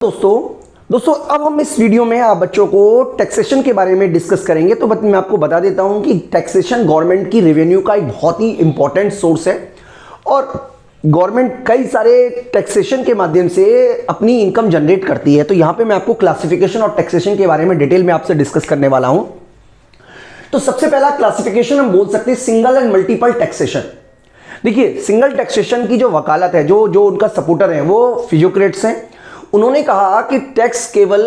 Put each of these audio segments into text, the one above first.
दोस्तों अब हम इस वीडियो में आप बच्चों को टैक्सेशन के बारे में डिस्कस करेंगे। तो मैं आपको बता देता हूं कि टैक्सेशन गवर्नमेंट की रेवेन्यू का एक बहुत ही इंपॉर्टेंट सोर्स है और गवर्नमेंट कई सारे टैक्सेशन के माध्यम से अपनी इनकम जनरेट करती है। तो यहां पे मैं आपको क्लासिफिकेशन और टैक्सेशन के बारे में डिटेल में आपसे डिस्कस करने वाला हूं। तो सबसे पहला क्लासिफिकेशन हम बोल सकते हैं सिंगल एंड मल्टीपल टैक्सेशन। देखिए, सिंगल टैक्सेशन की जो वकालत है, जो उनका सपोर्टर है वो फिजियोक्रेट्स हैं। उन्होंने कहा कि टैक्स केवल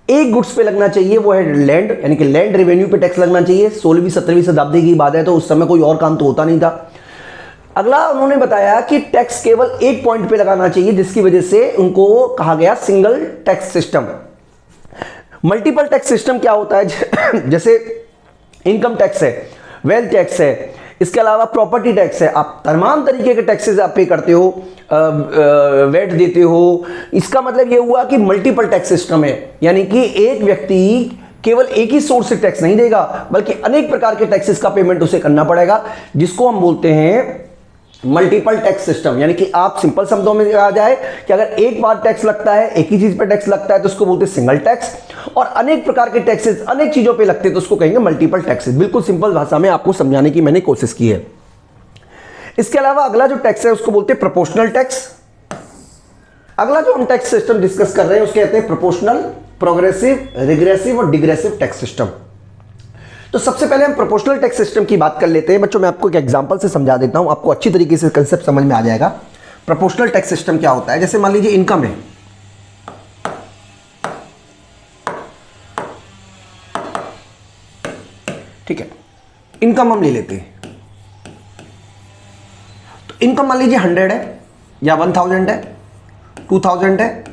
एक गुड्स पे लगना चाहिए, वो है लैंड, यानी कि लैंड रेवेन्यू पे टैक्स लगना चाहिए। 16वीं 17वीं शताब्दी की बात है, तो उस समय कोई और काम तो होता नहीं था। अगला उन्होंने बताया कि टैक्स केवल एक पॉइंट पे लगाना चाहिए, जिसकी वजह से उनको कहा गया single tax system. Multiple tax system क्या होता है? जैसे इनकम टैक्स है, वेल्थ टैक्स है, इसके अलावा प्रॉपर्टी टैक्स है। आप तमाम तरीके के टैक्सेस आप पे करते हो, वेट देते हो। इसका मतलब ये हुआ कि मल्टीपल टैक्स सिस्टम है, यानी कि एक व्यक्ति केवल एक ही सोर्स से टैक्स नहीं देगा, बल्कि अनेक प्रकार के टैक्सेस का पेमेंट उसे करना पड़ेगा, जिसको हम बोलते हैं मल्टीपल टैक्स सिस्टम। यानी कि आप सिंपल शब्दों में कहा जाए कि अगर एक बार टैक्स लगता है, एक ही चीज पे टैक्स लगता है, तो उसको बोलते हैं सिंगल टैक्स। और अनेक प्रकार के टैक्सेस अनेक चीजों पे लगते हैं, तो उसको कहेंगे मल्टीपल टैक्सेस। बिल्कुल सिंपल भाषा में आपको समझाने की मैंने कोशिश की है। इसके अलावा अगला जो टैक्स है उसको बोलते हैं प्रोपोर्शनल टैक्स। अगला जो हम टैक्स सिस्टम डिस्कस कर रहे हैं उसके कहते हैं प्रोपोर्शनल, प्रोग्रेसिव, रिग्रेसिव और डिग्रेसिव टैक्स सिस्टम। तो सबसे पहले हम प्रोपोर्शनल टैक्स सिस्टम की बात कर लेते हैं। बच्चों, मैं आपको एक एग्जांपल से समझा देता हूं, आपको अच्छी तरीके से कंसेप्ट समझ में आ जाएगा। प्रोपोर्शनल टैक्स सिस्टम क्या होता है? जैसे मान लीजिए इनकम है, ठीक है, इनकम हम ले लेते हैं। तो इनकम मान लीजिए 100 है या 1000 है, 2000 है,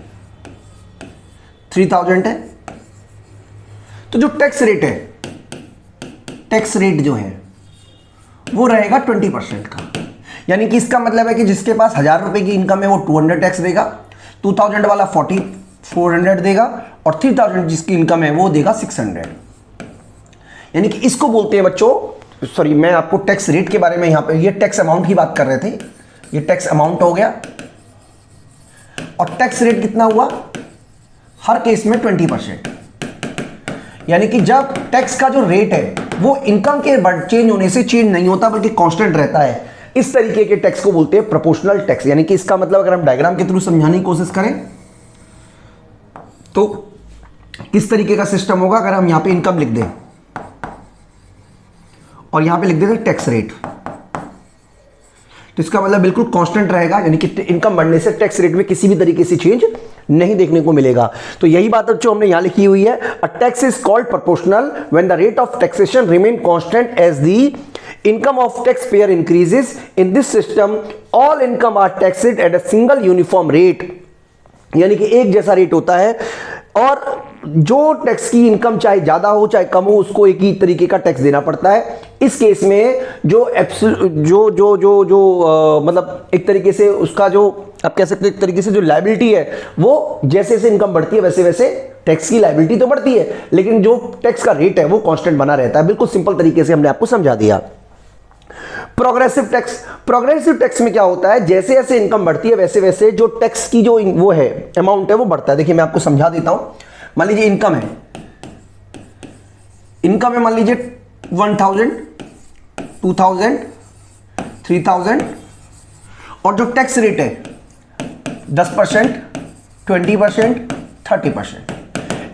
3000 है। तो जो टैक्स रेट है, टैक्स रेट जो है वो रहेगा 20% का। यानी कि इसका मतलब है कि जिसके पास 1000 रुपए की इनकम है वो 200 टैक्स देगा, 2000 वाला 400 देगा, और 3000 जिसकी इनकम है वो देगा 600। यानी कि इसको बोलते हैं बच्चों, सॉरी, मैं आपको टैक्स रेट के बारे में यहां पे, ये टैक्स अमाउंट की बात कर रहे थे, ये टैक्स अमाउंट हो गया। और टैक्स रेट कितना हुआ? हर केस में 20%। यानी कि जब टैक्स का जो रेट है वो इनकम के चेंज होने से चेंज नहीं होता, बल्कि कांस्टेंट रहता है, इस तरीके के टैक्स को बोलते हैं प्रोपोर्शनल टैक्स। यानी कि इसका मतलब अगर हम डायग्राम के थ्रू समझाने की कोशिश करें तो किस तरीके का सिस्टम होगा? अगर हम यहां पे इनकम लिख दें और यहां पे लिख देते टैक्स रेट, तो इसका मतलब बिल्कुल कांस्टेंट रहेगा, यानी कि इनकम बढ़ने से टैक्स रेट में किसी भी तरीके से चेंज नहीं देखने को मिलेगा। तो यही बात जो हमने यहां लिखी हुई है, a tax is called proportional when the rate of taxation remain constant as the income of tax payer increases. In this system all income are taxed at a single uniform rate. यानी कि एक जैसा rate होता है, और जो tax की income चाहे ज्यादा हो चाहे कम हो, उसको एक ही तरीके का टैक्स देना पड़ता है। इस केस में मतलब एक तरीके से उसका जो आप कह सकते हैं एक तरीके से जो लायबिलिटी है, वो जैसे जैसे इनकम बढ़ती है वैसे वैसे टैक्स की लायबिलिटी तो बढ़ती है, लेकिन जो टैक्स का रेट है वो कांस्टेंट बना रहता है। बिल्कुल सिंपल तरीके से हमने आपको समझा दिया। प्रोग्रेसिव टैक्स, प्रोग्रेसिव टैक्स में क्या होता है? जैसे जैसे इनकम बढ़ती है वैसे वैसे जो टैक्स की जो वो है अमाउंट है वो बढ़ता है। देखिए, मैं आपको समझा देता हूं। मान लीजिए इनकम है, मान लीजिए 1000, 2000, 3000, और जो टैक्स रेट है 10%, 20%, 30%।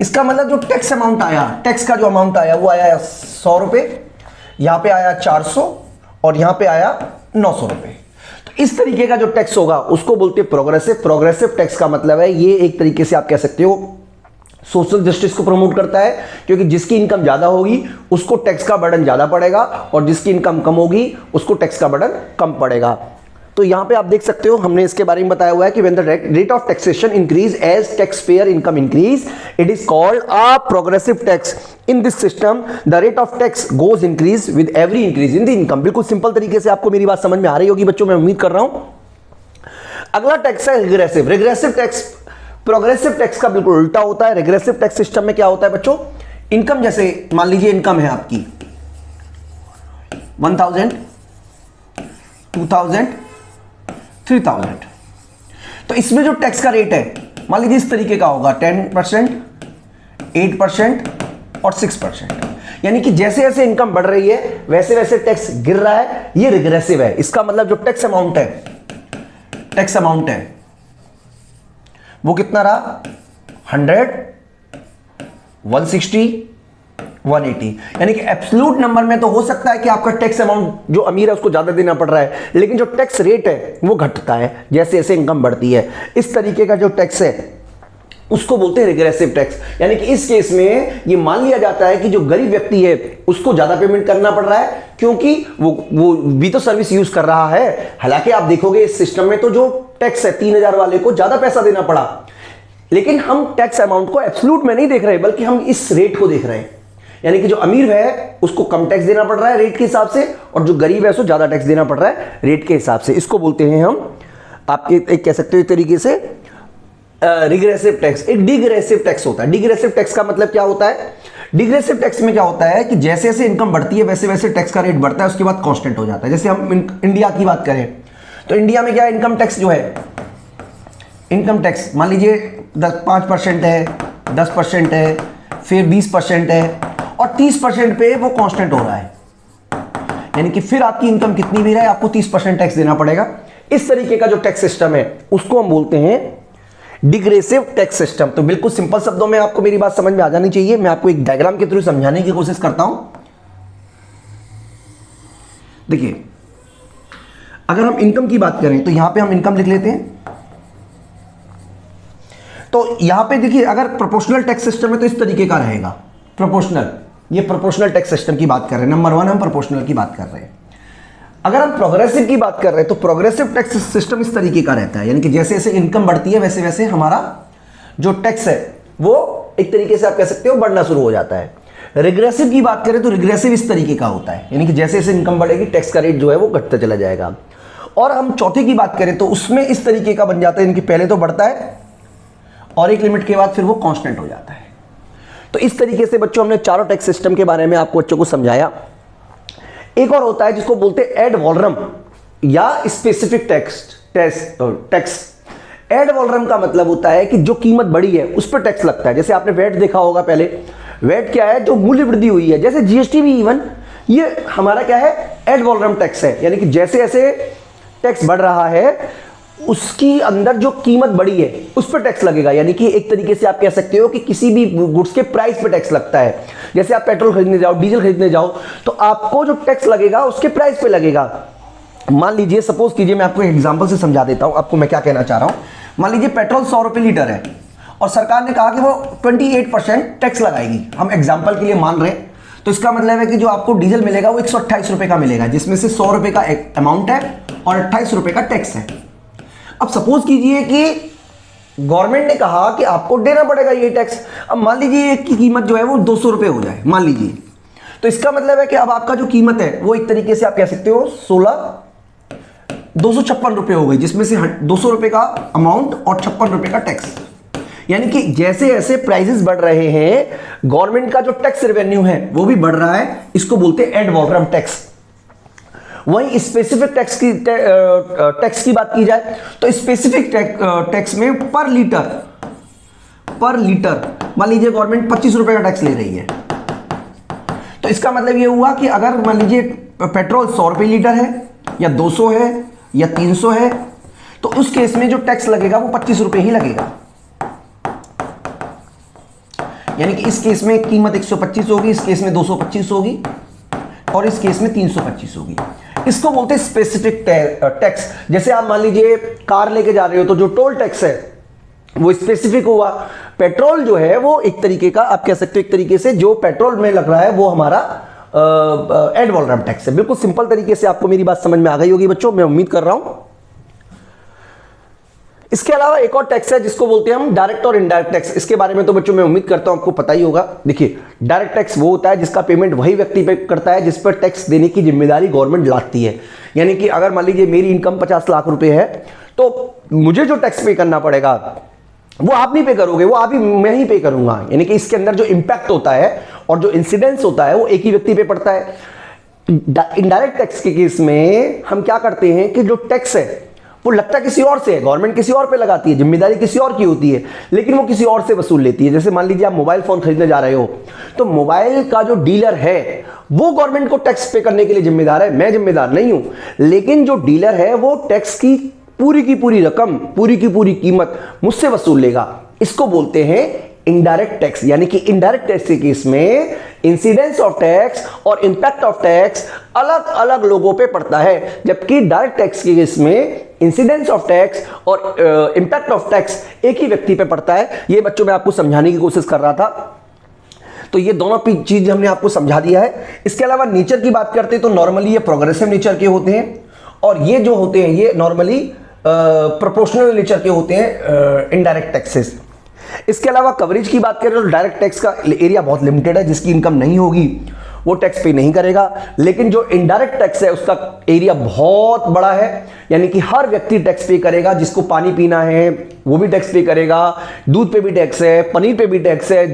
इसका मतलब जो टैक्स अमाउंट आया, टैक्स का जो अमाउंट आया वो आया 100 रुपए, यहां पे आया 400, और यहां पे आया 900 रुपए। तो इस तरीके का जो टैक्स होगा उसको बोलते हैं प्रोग्रेसिव। प्रोग्रेसिव टैक्स का मतलब है ये एक तरीके से आप कह सकते हो सोशल जस्टिस को प्रमोट करता है, क्योंकि जिसकी इनकम ज्यादा होगी उसको टैक्स का बर्डन ज्यादा पड़ेगा, और जिसकी इनकम कम होगी उसको टैक्स का बर्डन कम पड़ेगा। तो यहां पे आप देख सकते हो, हमने इसके बारे में बताया हुआ है कि when the rate of taxation increase as tax payer income increase, it is called a progressive tax. In this system the rate of tax goes increase with every increase in the income. बिल्कुल simple तरीके से आपको मेरी बात समझ में आ रही होगी बच्चों, मैं उम्मीद कर रहा हूं। अगला टैक्स है regressive. Regressive tax progressive tax का बिल्कुल उल्टा होता है। रिग्रेसिव टैक्स सिस्टम में क्या होता है बच्चों? इनकम, जैसे मान लीजिए इनकम है आपकी 1000, 2000, 3000, तो इसमें जो टैक्स का रेट है मान लीजिए इस तरीके का होगा 10%, 8% और 6%। यानी कि जैसे जैसे इनकम बढ़ रही है वैसे वैसे टैक्स गिर रहा है, ये रिग्रेसिव है। इसका मतलब जो टैक्स अमाउंट है वो कितना रहा, 100, 160, 180। यानी कि एब्सोल्यूट नंबर में तो हो सकता है कि आपका टैक्स अमाउंट जो अमीर है उसको ज्यादा देना पड़ रहा है, लेकिन जो टैक्स रेट है वो घटता है जैसे जैसे इनकम बढ़ती है। इस तरीके का जो टैक्स है उसको बोलते हैं रिग्रेसिव टैक्स। यानी कि इस केस में ये मान लिया जाता है कि जो गरीब व्यक्ति है उसको ज्यादा पेमेंट करना पड़ रहा है, क्योंकि वो भी तो सर्विस यूज कर रहा है। हालांकि आप देखोगे इस सिस्टम में तो जो टैक्स है 3000 वाले को ज्यादा पैसा देना पड़ा, लेकिन हम टैक्स अमाउंट को एब्सोल्यूट में नहीं देख रहे बल्कि हम इस रेट को देख रहे हैं। यानी कि जो अमीर है उसको कम टैक्स देना पड़ रहा है रेट के हिसाब से, और जो गरीब है उसको ज्यादा टैक्स देना पड़ रहा है रेट के हिसाब से। इसको बोलते हैं हम, आपके एक कह सकते हो तरीके से रिग्रेसिव टैक्स। एक डिग्रेसिव टैक्स होता है। डिग्रेसिव टैक्स का मतलब क्या होता है, डिग्रेसिव टैक्स में क्या होता है कि जैसे जैसे इनकम बढ़ती है वैसे वैसे टैक्स का रेट बढ़ता है, उसके बाद कांस्टेंट हो जाता है। जैसे हम इंडिया की बात करें तो इंडिया में क्या इनकम टैक्स जो है, इनकम टैक्स मान लीजिए 5% है, 10% है, फिर 20% है और 30% पे वो कांस्टेंट हो रहा है। यानी कि फिर आपकी इनकम कितनी भी रहे आपको 30% टैक्स देना पड़ेगा। इस तरीके का जो टैक्स सिस्टम है उसको हम बोलते हैं डिग्रेसिव टैक्स सिस्टम। तो बिल्कुल सिंपल शब्दों में आपको मेरी बात समझ में आ जानी चाहिए। मैं आपको एक डायग्राम के थ्रू समझाने की कोशिश करता हूं। देखिए, अगर हम इनकम की बात करें तो यहां पे हम इनकम लिख लेते हैं। तो यहां पे देखिए, अगर प्रोपोर्शनल टैक्स सिस्टम है तो इस तरीके का रहेगा प्रोपोर्शनल। ये प्रोपोर्शनल टैक्स सिस्टम की बात कर रहे हैं, नंबर 1 हम प्रोपोर्शनल की बात कर रहे हैं। अगर हम प्रोग्रेसिव की बात कर रहे हैं तो प्रोग्रेसिव टैक्स सिस्टम इस तरीके का रहता है। यानी कि जैसे जैसे इनकम बढ़ती है वैसे वैसे हमारा जो टैक्स है वो एक तरीके से आप कह सकते हो बढ़ना शुरू हो जाता है। रिग्रेसिव की बात करें तो रिग्रेसिव इस तरीके का होता है, यानी कि जैसे जैसे इनकम बढ़ेगी टैक्स का रेट जो है वो घटता चला जाएगा। और हम चौथे की बात करें तो उसमें इस तरीके का बन जाता है, यानी कि पहले तो बढ़ता है और एक लिमिट के बाद फिर वो कांस्टेंट हो जाता है। तो इस तरीके से बच्चों हमने चारों टैक्स सिस्टम के बारे में आपको बच्चों को समझाया। एक और होता है जिसको बोलते हैं एड वॉलरम या स्पेसिफिक टैक्स। एड वॉलरम का मतलब होता है कि जो कीमत बढ़ी है उस पर टैक्स लगता है। जैसे आपने वेट देखा होगा पहले, वेट क्या है, जो मूल्य वृद्धि हुई है। जैसे जीएसटी भी इवन ये हमारा क्या है, एड वॉलरम टैक्स है। यानी कि जैसे जैसे टैक्स बढ़ रहा है उसकी अंदर जो कीमत बढ़ी है उस पर टैक्स लगेगा। यानी कि एक तरीके से आप कह सकते हो कि किसी भी गुड्स के प्राइस पे टैक्स लगता है। जैसे आप पेट्रोल खरीदने जाओ, डीजल खरीदने जाओ तो आपको जो टैक्स लगेगा उसके प्राइस पे लगेगा। मान लीजिए, सपोज कीजिए, मैं आपको एक एग्जांपल से समझा देता हूं आपको मैं क्या कहना चाह रहा हूं। मान लीजिए पेट्रोल 100 रुपए लीटर है और सरकार ने कहा कि वो 28% टैक्स लगाएगी। हम एग्जाम्पल के लिए मान रहे हैं, तो इसका मतलब है कि जो आपको डीजल मिलेगा वो 128 रुपए का मिलेगा, जिसमें से 100 रुपए का अमाउंट है और 28 रुपए का टैक्स है। अब सपोज कीजिए कि गवर्नमेंट ने कहा कि आपको देना पड़ेगा ये टैक्स। अब मान लीजिए की कीमत जो है वो 200 रुपए हो जाए, मान लीजिए, तो इसका मतलब है कि अब आपका जो कीमत है वो एक तरीके से आप कह सकते हो 256 रुपए हो गई, जिसमें से 200 रुपए का अमाउंट और 56 रुपए का टैक्स। यानी कि जैसे जैसे प्राइसेस बढ़ रहे हैं गवर्नमेंट का जो टैक्स रेवेन्यू है वो भी बढ़ रहा है। इसको बोलते हैं एड वॉलरम टैक्स। वहीं स्पेसिफिक टैक्स की बात की जाए तो स्पेसिफिक टैक्स में पर लीटर मान लीजिए गवर्नमेंट 25 रुपए का टैक्स ले रही है। तो इसका मतलब ये हुआ कि अगर मान लीजिए पेट्रोल 100 रुपए लीटर है या 200 है या 300 है तो उस केस में जो टैक्स लगेगा वो 25 रुपए ही लगेगा। यानी कि इस केस में कीमत 125 होगी, इस केस में 225 होगी और इस केस में 325 होगी। इसको बोलते हैं स्पेसिफिक टैक्स। जैसे आप मान लीजिए कार लेके जा रहे हो तो जो टोल टैक्स है वो स्पेसिफिक हुआ। पेट्रोल जो है वो एक तरीके का आप कह सकते हो, एक तरीके से जो पेट्रोल में लग रहा है वो हमारा एड वॉलरम टैक्स है। बिल्कुल सिंपल तरीके से आपको मेरी बात समझ में आ गई होगी बच्चों, मैं उम्मीद कर रहा हूं। इसके अलावा एक और टैक्स है जिसको बोलते हैं हम डायरेक्ट और इनडायरेक्ट टैक्स। इसके बारे में तो बच्चों मैं उम्मीद करता हूं आपको पता ही होगा। देखिए, डायरेक्ट टैक्स वो होता है जिसका पेमेंट वही व्यक्ति पे करता है जिस पर टैक्स देने की जिम्मेदारी गवर्नमेंट लाती है। यानी कि अगर मान लीजिए मेरी इनकम 50 लाख रुपए है तो मुझे जो टैक्स पे करना पड़ेगा वो आप नहीं पे करोगे, वो आप ही मैं ही पे करूंगा। यानी कि इसके अंदर जो इंपैक्ट होता है और जो इंसिडेंस होता है वो एक ही व्यक्ति पे पड़ता है। इनडायरेक्ट टैक्स के केस में हम क्या करते हैं कि जो टैक्स है वो लगता किसी और से है, गवर्नमेंट किसी और पे लगाती है, जिम्मेदारी किसी और की होती है, लेकिन वो किसी और से वसूल लेती है। जैसे मान लीजिए आप मोबाइल फोन खरीदने जा रहे हो, तो मोबाइल का जो डीलर है वो गवर्नमेंट को टैक्स पे करने के लिए जिम्मेदार है, मैं जिम्मेदार नहीं हूं, लेकिन जो डीलर है वो टैक्स की पूरी रकम, पूरी की पूरी कीमत मुझसे वसूल लेगा। इसको बोलते हैं इनडायरेक्ट टैक्स। यानी कि इनडायरेक्ट टैक्स के केस में इंसिडेंस ऑफ टैक्स और इंपैक्ट ऑफ टैक्स अलग अलग लोगों पे पड़ता है, जबकि डायरेक्ट टैक्स के केस में इंसिडेंस ऑफ टैक्स और इंपैक्ट ऑफ टैक्स एक ही व्यक्ति पे पड़ता है। ये बच्चों मैं आपको समझाने की कोशिश कर रहा था, तो ये दोनों चीज हमने आपको समझा दिया है। इसके अलावा नेचर की बात करते हैं तो नॉर्मली ये प्रोग्रेसिव नेचर के होते हैं, और ये जो होते हैं ये नॉर्मली प्रोपोर्शनल नेचर के होते हैं, इनडायरेक्ट टैक्सेस। इसके अलावा कवरेज की बात करें तो डायरेक्ट टैक्स का एरिया बहुत लिमिटेड है, जिसकी इनकम नहीं होगी वो टैक्स पे नहीं करेगा, लेकिन जो इनडायरेक्ट टैक्स है उसका एरिया बहुत बड़ा है, यानी कि हर व्यक्ति टैक्स पे करेगा। जिसको पानी पीना है वो भी टैक्स पे करेगा, दूध पे भी टैक्स है, पनीर पे भी टैक्स है,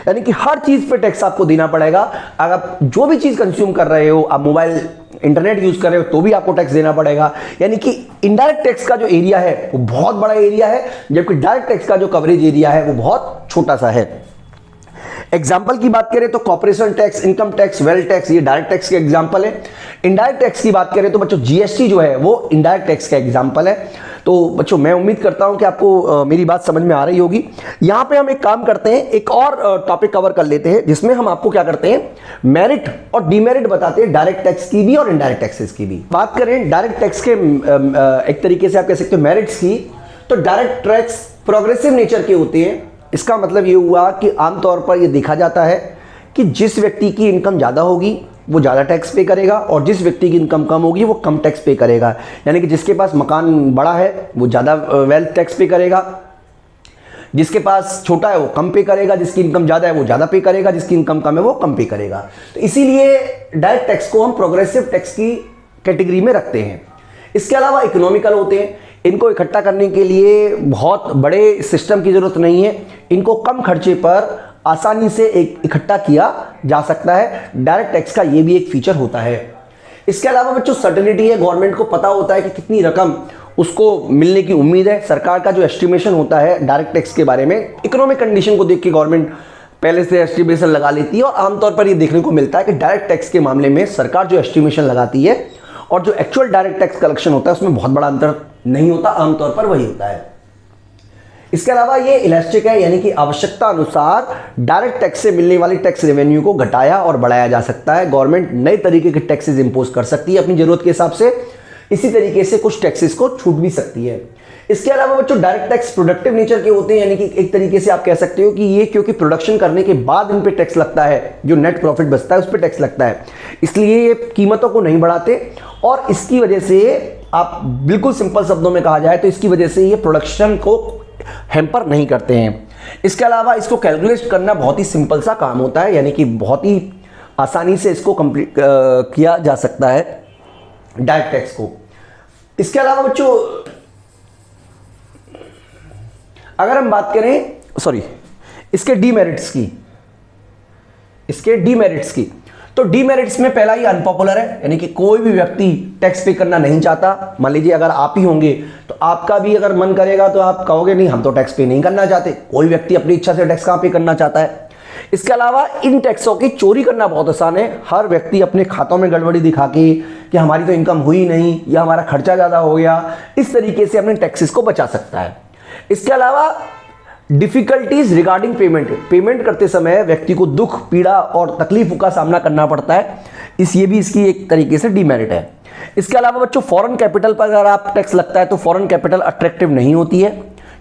यानी कि हर चीज पे टैक्स आपको देना पड़ेगा। अगर आप जो भी चीज कंज्यूम कर रहे हो, आप मोबाइल इंटरनेट यूज कर रहे हो तो भी आपको टैक्स देना पड़ेगा। यानी कि इनडायरेक्ट टैक्स का जो एरिया है वो बहुत बड़ा एरिया है, जबकि डायरेक्ट टैक्स का जो कवरेज एरिया है वो बहुत छोटा सा है। एग्जाम्पल की बात करें तो corporation tax, income tax, wealth tax, ये डायरेक्ट टैक्स के एग्जाम्पल है। इनडायरेक्ट टैक्स की बात करें तो बच्चों जीएसटी जो है वो इनडायरेक्ट टैक्स का एग्जाम्पल है। तो बच्चों मैं उम्मीद करता हूं कि आपको मेरी बात समझ में आ रही होगी। यहां पे हम एक काम करते हैं, एक और टॉपिक कवर कर लेते हैं, जिसमें हम आपको क्या करते हैं, मेरिट और डीमेरिट बताते हैं, डायरेक्ट टैक्स की भी और इनडायरेक्ट टैक्सेस की भी। बात करें डायरेक्ट टैक्स के एक तरीके से आप कह सकते हो मेरिट्स की, तो डायरेक्ट टैक्स प्रोग्रेसिव नेचर के होते हैं। इसका मतलब ये हुआ कि आमतौर पर ये देखा जाता है कि जिस व्यक्ति की इनकम ज़्यादा होगी वो ज़्यादा टैक्स पे करेगा, और जिस व्यक्ति की इनकम कम होगी वो कम टैक्स पे करेगा। यानी कि जिसके पास मकान बड़ा है वो ज़्यादा वेल्थ टैक्स पे करेगा, जिसके पास छोटा है वो कम पे करेगा, जिसकी इनकम ज़्यादा है वो ज़्यादा पे करेगा, जिसकी इनकम कम है वो कम पे करेगा। तो इसीलिए डायरेक्ट टैक्स को हम प्रोग्रेसिव टैक्स की कैटेगरी में रखते हैं। इसके अलावा इकोनॉमिकल होते हैं, इनको इकट्ठा करने के लिए बहुत बड़े सिस्टम की जरूरत नहीं है, इनको कम खर्चे पर आसानी से इकट्ठा किया जा सकता है। डायरेक्ट टैक्स का ये भी एक फीचर होता है। इसके अलावा बच्चों सर्टेनिटी है, गवर्नमेंट को पता होता है कि कितनी रकम उसको मिलने की उम्मीद है। सरकार का जो एस्टिमेशन होता है डायरेक्ट टैक्स के बारे में, इकोनॉमिक कंडीशन को देख के गवर्नमेंट पहले से एस्टिमेशन लगा लेती है, और आमतौर पर ये देखने को मिलता है कि डायरेक्ट टैक्स के मामले में सरकार जो एस्टिमेशन लगाती है और जो एक्चुअल डायरेक्ट टैक्स कलेक्शन होता है उसमें बहुत बड़ा अंतर नहीं होता, आमतौर पर वही होता है। इसके अलावा ये इलास्टिक है, यानी कि आवश्यकता अनुसार डायरेक्ट टैक्स से मिलने वाली टैक्स रेवेन्यू को घटाया और बढ़ाया जा सकता है। गवर्नमेंट नए तरीके के टैक्सेस इंपोज कर सकती है अपनी जरूरत के हिसाब से, इसी तरीके से कुछ टैक्सेस को छूट भी सकती है। इसके अलावा बच्चों डायरेक्ट टैक्स प्रोडक्टिव नेचर के होते हैं, यानी कि एक तरीके से आप कह सकते हो कि ये क्योंकि प्रोडक्शन करने के बाद इन पे टैक्स लगता है, जो नेट प्रॉफिट बचता है उस पर टैक्स लगता है, इसलिए ये कीमतों को नहीं बढ़ाते, और इसकी वजह से आप बिल्कुल सिंपल शब्दों में कहा जाए तो इसकी वजह से ये प्रोडक्शन को हैम्पर नहीं करते हैं। इसके अलावा इसको कैलकुलेट करना बहुत ही सिंपल सा काम होता है, यानी कि बहुत ही आसानी से इसको कंप्लीट किया जा सकता है डायरेक्ट टैक्स को। इसके अलावा बच्चों अगर हम बात करें इसके डीमेरिट्स की, तो डीमेरिट्स में पहला ही अनपॉपुलर है, यानी कि कोई भी व्यक्ति टैक्स पे करना नहीं चाहता। मान लीजिए अगर आप ही होंगे तो आपका भी अगर मन करेगा तो आप कहोगे नहीं हम तो टैक्स पे नहीं करना चाहते। कोई व्यक्ति अपनी इच्छा से टैक्स कहां पे करना चाहता है। इसके अलावा इन टैक्सों की चोरी करना बहुत आसान है। हर व्यक्ति अपने खातों में गड़बड़ी दिखा के कि हमारी तो इनकम हुई नहीं या हमारा खर्चा ज्यादा हो गया, इस तरीके से अपने टैक्सेस को बचा सकता है। इसके अलावा डिफिकल्टीज रिगार्डिंग पेमेंट करते समय व्यक्ति को दुख, पीड़ा और तकलीफों का सामना करना पड़ता है, ये भी इसकी एक तरीके से डीमेरिट है। इसके अलावा बच्चों फॉरेन कैपिटल पर अगर आप टैक्स लगता है तो फॉरेन कैपिटल अट्रैक्टिव नहीं होती है,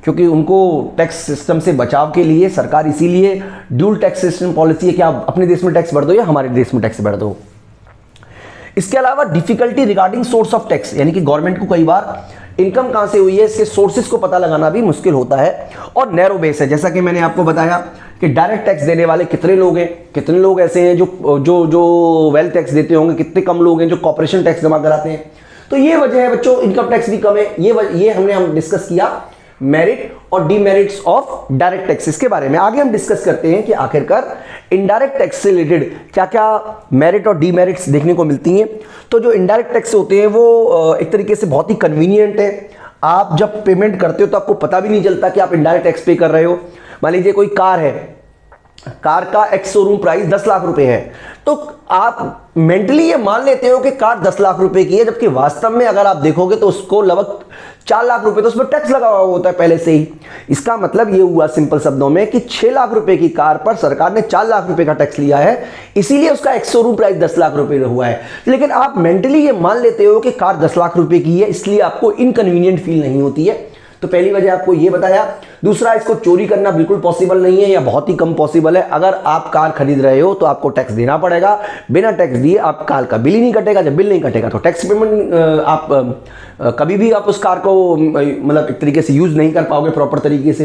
क्योंकि उनको टैक्स सिस्टम से बचाव के लिए सरकार इसीलिए ड्यूल टैक्सेशन पॉलिसी है कि आप अपने देश में टैक्स भर दो या हमारे देश में टैक्स भर दो। इसके अलावा difficulty regarding source of tax, यानी कि गवर्नमेंट को कई बार इनकम कहां से हुई है इसके सोर्सेज को पता लगाना भी मुश्किल होता है, और नैरो बेस है। जैसा कि मैंने आपको बताया कि डायरेक्ट टैक्स देने वाले कितने लोग हैं, कितने लोग ऐसे हैं जो वेल्थ टैक्स देते होंगे, कितने कम लोग हैं जो कॉर्पोरेशन टैक्स जमा कराते हैं। तो ये वजह है बच्चों, इनकम टैक्स भी कम है। ये हम डिस्कस किया मेरिट और डीमेरिट्स ऑफ डायरेक्ट टैक्सेस के बारे में। आगे हम डिस्कस करते हैं कि आखिरकार इनडायरेक्ट टैक्स से रिलेटेड क्या क्या मेरिट और डीमेरिट्स देखने को मिलती हैं। तो जो इनडायरेक्ट टैक्स होते हैं वो एक तरीके से बहुत ही कन्वीनियंट है, आप जब पेमेंट करते हो तो आपको पता भी नहीं चलता कि आप इनडायरेक्ट टैक्स पे कर रहे हो। मान लीजिए कोई कार है, कार का एक्स शोरूम प्राइस 10 लाख रुपए है, तो आप मेंटली ये मान लेते हो कि कार 10 लाख रुपए की है, जबकि वास्तव में अगर आप देखोगे तो उसको लगभग 4 लाख रुपए तो उसमें टैक्स लगा हुआ होता है पहले से ही। इसका मतलब ये हुआ सिंपल शब्दों में कि 6 लाख रुपए की कार पर सरकार ने 4 लाख रुपए का टैक्स लिया है, इसीलिए उसका एक्स शोरूम प्राइस 10 लाख रुपए हुआ है। लेकिन आप मेंटली ये मान लेते हो कि कार 10 लाख रुपए की है, इसलिए आपको इनकन्वीनियंट फील नहीं होती है। तो पहली वजह आपको ये बताया। दूसरा, इसको चोरी करना बिल्कुल पॉसिबल नहीं है या बहुत ही कम पॉसिबल है। अगर आप कार खरीद रहे हो तो आपको टैक्स देना पड़ेगा, बिना टैक्स दिए आप कार का बिल ही नहीं कटेगा। जब बिल नहीं कटेगा तो टैक्स पेमेंट आप कभी भी आप उस कार को मतलब एक तरीके से यूज नहीं कर पाओगे प्रॉपर तरीके से।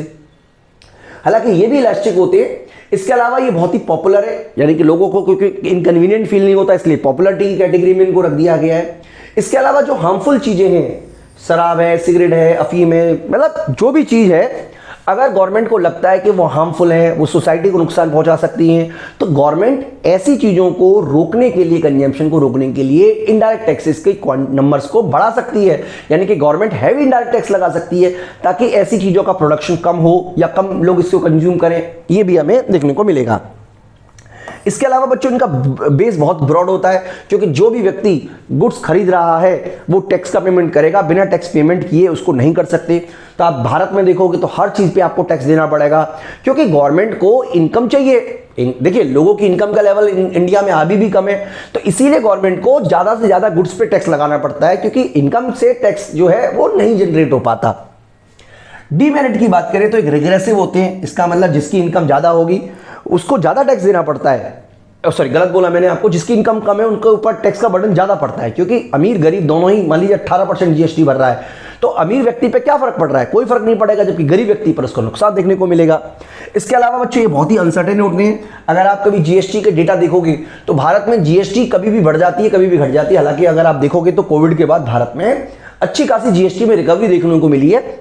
हालांकि ये भी इलास्टिक होते हैं, इसके अलावा ये बहुत ही पॉपुलर है, यानी कि लोगों को क्योंकि इनकन्वीनियंट फील नहीं होता इसलिए पॉपुलरिटी की कैटेगरी में इनको रख दिया गया है। इसके अलावा जो हार्मफुल चीजें हैं, शराब है, सिगरेट है, अफीम है, मतलब जो भी चीज है, अगर गवर्नमेंट को लगता है कि वो हार्मफुल है, वो सोसाइटी को नुकसान पहुंचा सकती हैं, तो गवर्नमेंट ऐसी चीजों को रोकने के लिए, कंजम्पशन को रोकने के लिए इनडायरेक्ट टैक्सेस के नंबर्स को बढ़ा सकती है। यानी कि गवर्नमेंट हैवी इनडायरेक्ट टैक्स लगा सकती है ताकि ऐसी चीजों का प्रोडक्शन कम हो या कम लोग इसको कंज्यूम करें। ये भी हमें देखने को मिलेगा। इसके अलावा बच्चों इनका बेस बहुत ब्रॉड होता है, क्योंकि जो भी व्यक्ति गुड्स खरीद रहा है वो टैक्स का पेमेंट करेगा, बिना टैक्स पेमेंट किए उसको नहीं कर सकते। तो आप भारत में देखोगे तो हर चीज पे आपको टैक्स देना पड़ेगा, क्योंकि गवर्नमेंट को इनकम चाहिए। देखिए, लोगों की इनकम का लेवल इंडिया में अभी भी कम है, तो इसीलिए गवर्नमेंट को ज्यादा से ज्यादा गुड्स पे टैक्स लगाना पड़ता है, क्योंकि इनकम से टैक्स जो है वो नहीं जनरेट हो पाता। डीमेरिट की बात करें तो एक रिग्रेसिव होते हैं, इसका मतलब जिसकी इनकम ज्यादा होगी उसको ज्यादा टैक्स देना पड़ता है। सॉरी, गलत बोला मैंने आपको, जिसकी इनकम कम है उनके ऊपर टैक्स का बर्डन ज्यादा पड़ता है, क्योंकि अमीर गरीब दोनों ही मान लीजिए 18% जीएसटी भर रहा है, तो अमीर व्यक्ति पे क्या फर्क पड़ रहा है? कोई फर्क नहीं पड़ेगा, जबकि गरीब व्यक्ति पर उसको नुकसान देखने को मिलेगा। इसके अलावा बच्चों ये बहुत ही अनसर्टेन होते हैं। अगर आप कभी जीएसटी के डेटा देखोगे तो भारत में जीएसटी कभी भी बढ़ जाती है, कभी भी घट जाती है। हालांकि अगर आप देखोगे तो कोविड के बाद भारत में अच्छी खासी जीएसटी में रिकवरी देखने को मिली है।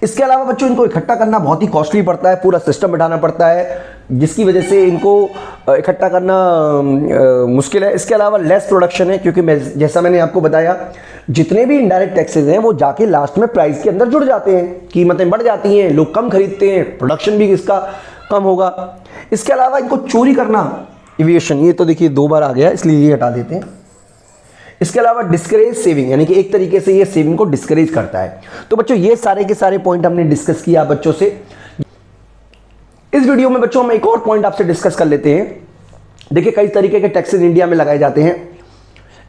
इसके अलावा बच्चों इनको इकट्ठा करना बहुत ही कॉस्टली पड़ता है, पूरा सिस्टम बिठाना पड़ता है, जिसकी वजह से इनको इकट्ठा करना मुश्किल है। इसके अलावा लेस प्रोडक्शन है, क्योंकि जैसा मैंने आपको बताया, जितने भी इनडायरेक्ट टैक्सेस हैं वो जाके लास्ट में प्राइस के अंदर जुड़ जाते हैं, कीमतें बढ़ जाती हैं, लोग कम खरीदते हैं, प्रोडक्शन भी इसका कम होगा। इसके अलावा इनको चोरी करना, इवेशन, ये तो देखिए 2 बार आ गया इसलिए ये हटा देते हैं। इसके अलावा डिस्करेज सेविंग, यानी कि एक तरीके से ये सेविंग को डिस्करेज करता है। तो बच्चों ये सारे के सारे पॉइंट हमने डिस्कस किया बच्चों से। इस वीडियो में बच्चों हम एक और पॉइंट आपसे डिस्कस कर लेते हैं। देखिए, कई तरीके के टैक्सेस इंडिया में लगाए जाते हैं।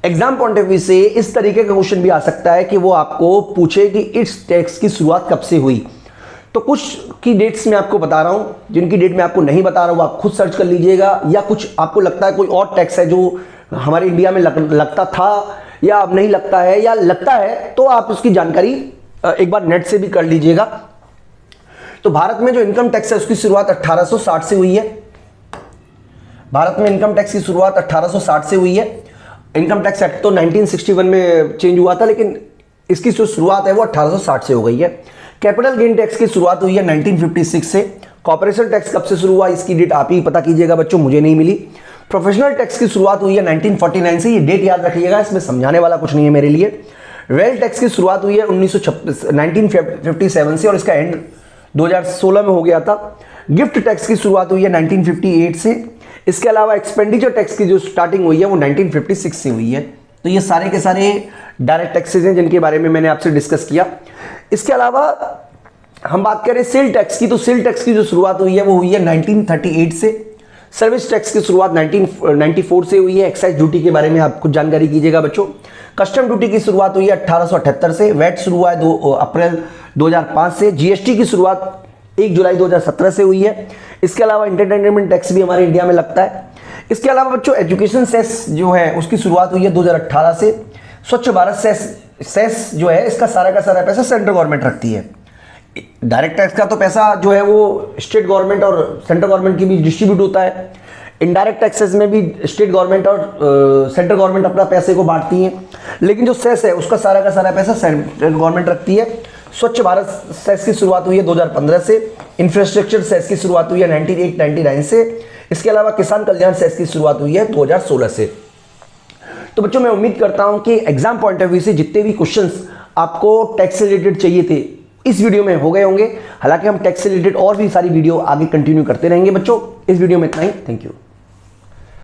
एग्जाम पॉइंट ऑफ व्यू से इस तरीके का क्वेश्चन भी आ सकता है कि वो आपको पूछे कि इस टैक्स की शुरुआत कब से हुई। तो कुछ की डेट्स मैं आपको बता रहा हूं, जिनकी डेट मैं आपको नहीं बता रहा हूं, आप खुद सर्च कर लीजिएगा, या कुछ आपको लगता है कोई और टैक्स है जो हमारे इंडिया में लगता था या अब नहीं लगता है, या लगता है तो आप उसकी जानकारी एक बार नेट से भी कर लीजिएगा। तो भारत में जो इनकम टैक्स है उसकी शुरुआत 1860 से हुई है। भारत में इनकम टैक्स की शुरुआत 1860 से हुई है। इनकम टैक्स एक्ट तो 1961 में चेंज हुआ था, लेकिन इसकी जो शुरुआत है वो 1860 से हो गई है। कैपिटल गेन टैक्स की शुरुआत हुई है 1956 से। कॉर्पोरेशन टैक्स कब से शुरू हुआ इसकी डेट आप ही पता कीजिएगा बच्चों, मुझे नहीं मिली। प्रोफेशनल टैक्स की शुरुआत हुई है 1949 से, ये डेट याद रखिएगा, इसमें समझाने वाला कुछ नहीं है मेरे लिए। वेल्थ टैक्स की शुरुआत हुई है 1957 से और इसका एंड 2016 में हो गया था। गिफ्ट टैक्स की शुरुआत हुई है 1958 से। इसके अलावा एक्सपेंडिचर टैक्स की जो स्टार्टिंग हुई है वो 1956 से हुई है। तो ये सारे के सारे डायरेक्ट टैक्सेस हैं जिनके बारे में मैंने आपसे डिस्कस किया। इसके अलावा हम बात करें सेल टैक्स की, तो सेल टैक्स की जो शुरुआत हुई है वो हुई है 1938 से। सर्विस टैक्स की शुरुआत 1994 से हुई है। एक्साइज ड्यूटी के बारे में आप कुछ जानकारी कीजिएगा बच्चों। कस्टम ड्यूटी की शुरुआत हुई है 1878 से। वैट शुरू हुआ है 2 अप्रैल 2005 से। जीएसटी की शुरुआत 1 जुलाई 2017 से हुई है। इसके अलावा एंटरटेनमेंट टैक्स भी हमारे इंडिया में लगता है। इसके अलावा बच्चों एजुकेशन सेस जो है उसकी शुरुआत हुई है 2018 से। स्वच्छ भारत सेस जो है इसका सारा का सारा पैसा सेंट्रल गवर्नमेंट रखती है। डायरेक्ट टैक्स का तो पैसा जो है वो स्टेट गवर्नमेंट और सेंट्रल गवर्नमेंट की भी डिस्ट्रीब्यूट होता है। इनडायरेक्ट टैक्सेस में भी स्टेट गवर्नमेंट और सेंट्रल गवर्नमेंट अपना पैसे को बांटती हैं, लेकिन जो सेस है उसका सारा का सारा पैसा सेंट्रल गवर्नमेंट रखती है। स्वच्छ भारत सेस की शुरुआत हुई है 2015 से। इंफ्रास्ट्रक्चर सेस की शुरुआत हुई है 1999 से। इसके अलावा किसान कल्याण सेस की शुरुआत हुई है 2016 से। तो बच्चों मैं उम्मीद करता हूं कि एग्जाम पॉइंट ऑफ व्यू से जितने भी क्वेश्चंस आपको टैक्स से रिलेटेड चाहिए थे इस वीडियो में हो गए होंगे। हालांकि हम टैक्स से रिलेटेड और भी सारी वीडियो आगे कंटिन्यू करते रहेंगे बच्चों। इस वीडियो में इतना ही। Thank you.